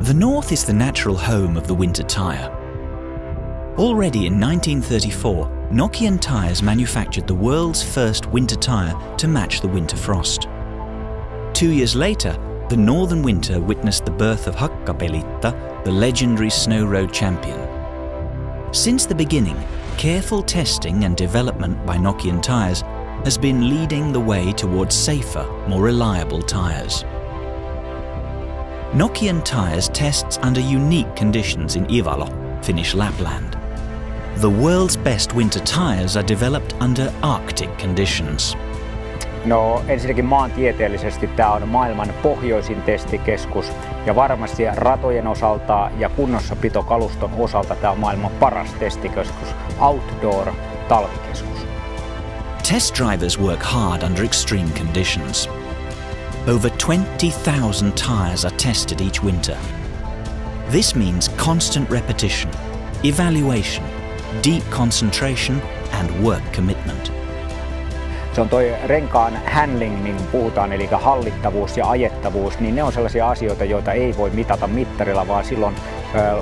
The North is the natural home of the winter tyre. Already in 1934, Nokian Tyres manufactured the world's first winter tyre to match the winter frost. 2 years later, the northern winter witnessed the birth of Hakkapeliitta, the legendary snow road champion. Since the beginning, careful testing and development by Nokian Tyres has been leading the way towards safer, more reliable tyres. Nokian Tyres tests under unique conditions in Ivalo, Finnish Lapland. The world's best winter tyres are developed under Arctic conditions. No ensinnäkin maantieteellisesti tämä on maailman pohjoisin testikeskus ja varmasti ratojen osalta ja kunnossapitokaluston osalta tämä on maailman paras testikeskus, outdoor talvikeskus. Test drivers work hard under extreme conditions. Over 20,000 tyres are tested each winter. This means constant repetition, evaluation, deep concentration and work commitment. Se on toi renkaan handling, niin kuin puhutaan, eli hallittavuus ja ajettavuus, niin ne on sellaisia asioita, joita ei voi mitata mittarilla, vaan silloin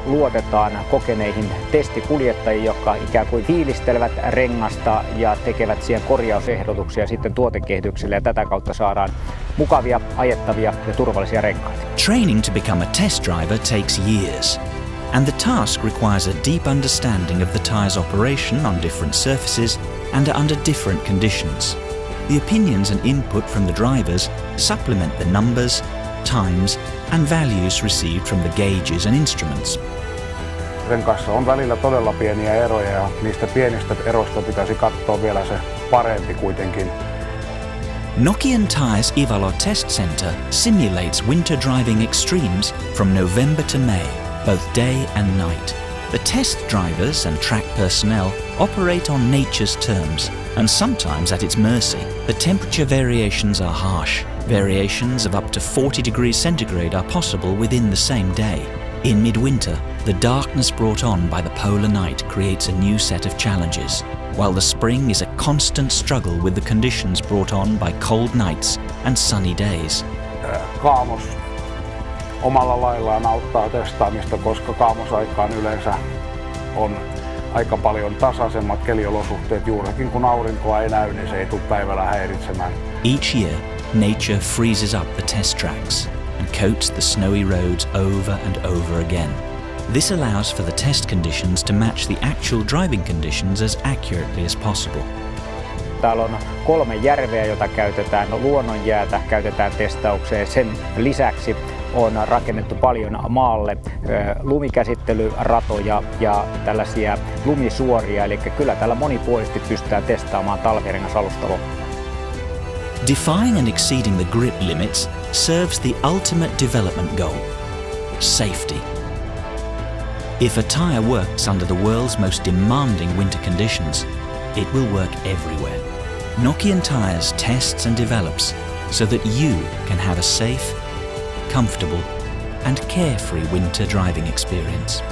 luotetaan kokeneihin testikuljettajiin, jotka ikään kuin fiilistelevät rengasta ja tekevät siihen korjausehdotuksia sitten tuotekehitykselle ja tätä kautta saadaan mukavia, ajettavia ja turvallisia renkaita. Training to become a test driver takes years, and the task requires a deep understanding of the tyre's operation on different surfaces and under different conditions. The opinions and input from the drivers supplement the numbers, times and values received from the gauges and instruments. Renkaissa on välillä todella pieniä eroja ja niistä pienistä eroista pitäisi katsoa vielä se parempi kuitenkin. Nokian Tyres Ivalo Test Center simulates winter driving extremes from November to May, both day and night. The test drivers and track personnel operate on nature's terms and sometimes at its mercy. The temperature variations are harsh. Variations of up to 40 degrees centigrade are possible within the same day. In midwinter, the darkness brought on by the polar night creates a new set of challenges, while the spring is a constant struggle with the conditions brought on by cold nights and sunny days. Kaamos omalla laillaan auttaa testaamista, koska kaamosaikaan yleensä on aika paljon tasaisemmat keliolosuhteet. Juurikin kun aurinkoa ei näy, niin se ei tule päivällä häiritsemään. Each year, nature freezes up the test tracks and coats the snowy roads over and over again. This allows for the test conditions to match the actual driving conditions as accurately as possible. Täällä on 3 järveä, joita käytetään, luonnonjäätä käytetään testaukseen. Sen lisäksi on rakennettu paljon maalle lumikäsittelyratoja ja tällaisia lumisuoria, eli kyllä täällä monipuolisesti pystytään testaamaan talvirengasalusta loppuun. Defying and exceeding the grip limits serves the ultimate development goal: safety. If a tyre works under the world's most demanding winter conditions, it will work everywhere. Nokian Tyres tests and develops so that you can have a safe, comfortable and carefree winter driving experience.